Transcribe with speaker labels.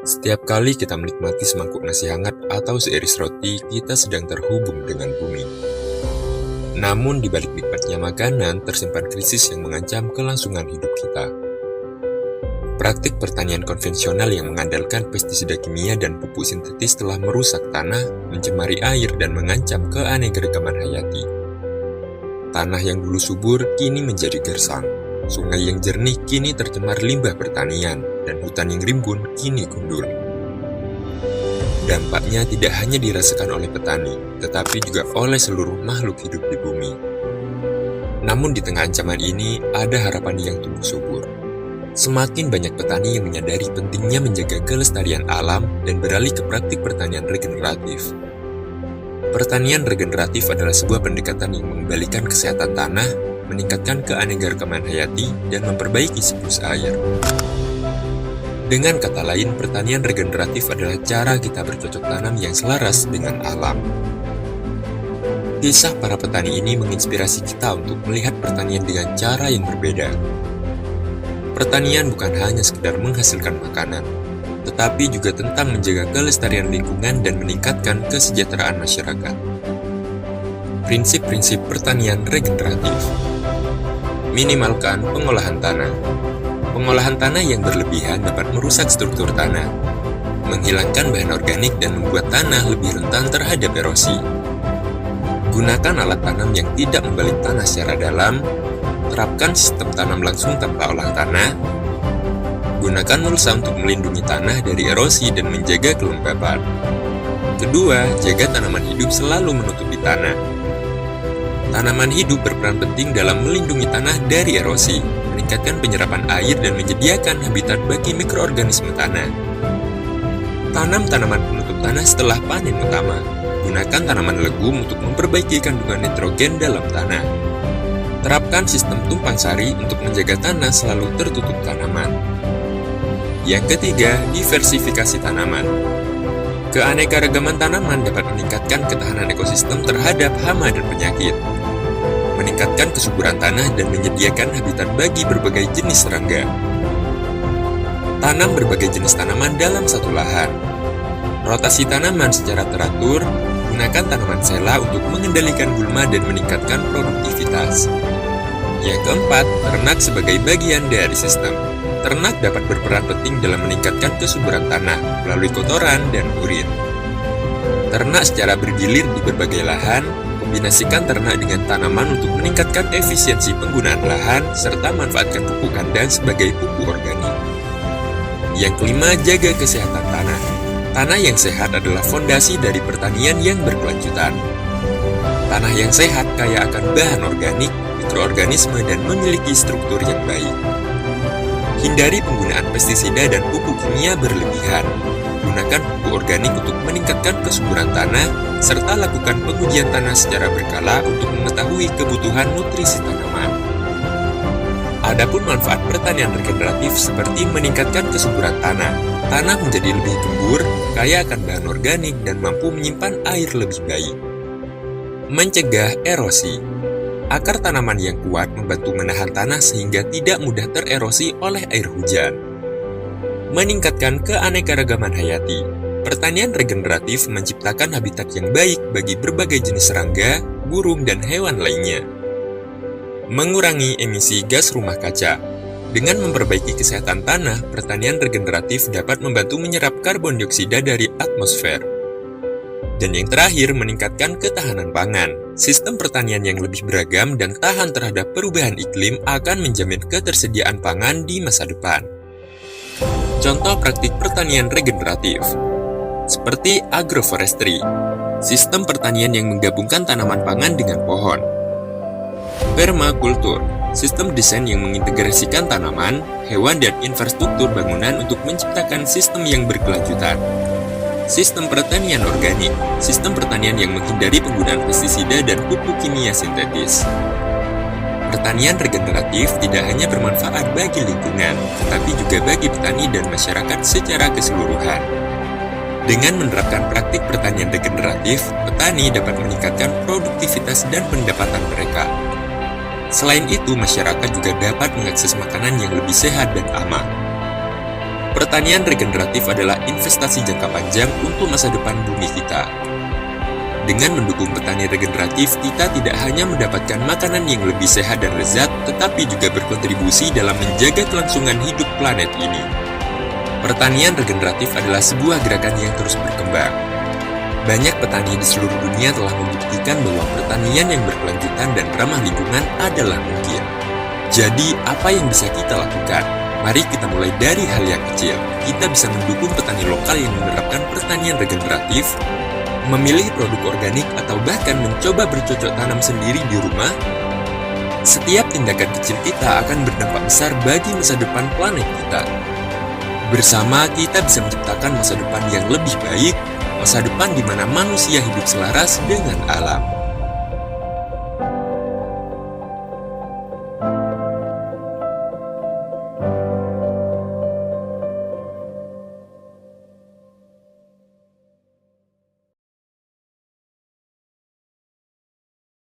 Speaker 1: Setiap kali kita menikmati semangkuk nasi hangat atau seiris roti, kita sedang terhubung dengan bumi. Namun di balik nikmatnya makanan, tersimpan krisis yang mengancam kelangsungan hidup kita. Praktik pertanian konvensional yang mengandalkan pestisida kimia dan pupuk sintetis telah merusak tanah, mencemari air, dan mengancam keanekaragaman hayati. Tanah yang dulu subur kini menjadi gersang. Sungai yang jernih kini tercemar limbah pertanian, dan hutan yang rimbun kini gundul. Dampaknya tidak hanya dirasakan oleh petani, tetapi juga oleh seluruh makhluk hidup di bumi. Namun di tengah ancaman ini, ada harapan yang tumbuh subur. Semakin banyak petani yang menyadari pentingnya menjaga kelestarian alam dan beralih ke praktik pertanian regeneratif. Pertanian regeneratif adalah sebuah pendekatan yang mengembalikan kesehatan tanah, meningkatkan keanekaragaman hayati, dan memperbaiki siklus air. Dengan kata lain, pertanian regeneratif adalah cara kita bercocok tanam yang selaras dengan alam. Kisah para petani ini menginspirasi kita untuk melihat pertanian dengan cara yang berbeda. Pertanian bukan hanya sekedar menghasilkan makanan, tetapi juga tentang menjaga kelestarian lingkungan dan meningkatkan kesejahteraan masyarakat. Prinsip-prinsip pertanian regeneratif. Minimalkan pengolahan tanah. Pengolahan tanah yang berlebihan dapat merusak struktur tanah, menghilangkan bahan organik dan membuat tanah lebih rentan terhadap erosi. Gunakan alat tanam yang tidak membalik tanah secara dalam. Terapkan sistem tanam langsung tanpa olah tanah. Gunakan mulsa untuk melindungi tanah dari erosi dan menjaga kelembapan. Kedua, jaga tanaman hidup selalu menutupi tanah. Tanaman hidup berperan penting dalam melindungi tanah dari erosi, meningkatkan penyerapan air dan menyediakan habitat bagi mikroorganisme tanah. Tanam tanaman penutup tanah setelah panen utama. Gunakan tanaman legum untuk memperbaiki kandungan nitrogen dalam tanah. Terapkan sistem tumpang sari untuk menjaga tanah selalu tertutup tanaman. Yang ketiga, diversifikasi tanaman. Keanekaragaman tanaman dapat meningkatkan ketahanan ekosistem terhadap hama dan penyakit, meningkatkan kesuburan tanah dan menyediakan habitat bagi berbagai jenis serangga. Tanam berbagai jenis tanaman dalam satu lahan. Rotasi tanaman secara teratur. Gunakan tanaman sela untuk mengendalikan gulma dan meningkatkan produktivitas. Yang keempat, ternak sebagai bagian dari sistem. Ternak dapat berperan penting dalam meningkatkan kesuburan tanah melalui kotoran dan urin. Ternak secara bergilir di berbagai lahan. Kombinasikan ternak dengan tanaman untuk meningkatkan efisiensi penggunaan lahan serta manfaatkan pupuk kandang sebagai pupuk organik. Yang kelima, jaga kesehatan tanah. Tanah yang sehat adalah fondasi dari pertanian yang berkelanjutan. Tanah yang sehat kaya akan bahan organik, mikroorganisme, dan memiliki struktur yang baik. Hindari penggunaan pestisida dan pupuk kimia berlebihan. Gunakan pupuk organik untuk meningkatkan kesuburan tanah, serta lakukan pengujian tanah secara berkala untuk mengetahui kebutuhan nutrisi tanaman. Adapun manfaat pertanian regeneratif seperti meningkatkan kesuburan tanah. Tanah menjadi lebih gembur, kaya akan bahan organik, dan mampu menyimpan air lebih baik. Mencegah erosi. Akar tanaman yang kuat membantu menahan tanah sehingga tidak mudah tererosi oleh air hujan. Meningkatkan keanekaragaman hayati. Pertanian regeneratif menciptakan habitat yang baik bagi berbagai jenis serangga, burung, dan hewan lainnya. Mengurangi emisi gas rumah kaca. Dengan memperbaiki kesehatan tanah, pertanian regeneratif dapat membantu menyerap karbon dioksida dari atmosfer. Dan yang terakhir, meningkatkan ketahanan pangan. Sistem pertanian yang lebih beragam dan tahan terhadap perubahan iklim akan menjamin ketersediaan pangan di masa depan. Contoh praktik pertanian regeneratif seperti agroforestry, sistem pertanian yang menggabungkan tanaman pangan dengan pohon. Permakultur, sistem desain yang mengintegrasikan tanaman, hewan, dan infrastruktur bangunan untuk menciptakan sistem yang berkelanjutan. Sistem pertanian organik, sistem pertanian yang menghindari penggunaan pestisida dan pupuk kimia sintetis. Pertanian regeneratif tidak hanya bermanfaat bagi lingkungan, tetapi juga bagi petani dan masyarakat secara keseluruhan. Dengan menerapkan praktik pertanian regeneratif, petani dapat meningkatkan produktivitas dan pendapatan mereka. Selain itu, masyarakat juga dapat mengakses makanan yang lebih sehat dan aman. Pertanian regeneratif adalah investasi jangka panjang untuk masa depan bumi kita. Dengan mendukung petani regeneratif, kita tidak hanya mendapatkan makanan yang lebih sehat dan lezat, tetapi juga berkontribusi dalam menjaga kelangsungan hidup planet ini. Pertanian regeneratif adalah sebuah gerakan yang terus berkembang. Banyak petani di seluruh dunia telah membuktikan bahwa pertanian yang berkelanjutan dan ramah lingkungan adalah mungkin. Jadi, apa yang bisa kita lakukan? Mari kita mulai dari hal yang kecil. Kita bisa mendukung petani lokal yang menerapkan pertanian regeneratif, memilih produk organik, atau bahkan mencoba bercocok tanam sendiri di rumah. Setiap tindakan kecil kita akan berdampak besar bagi masa depan planet kita. Bersama, kita bisa menciptakan masa depan yang lebih baik, masa depan di mana manusia hidup selaras dengan alam.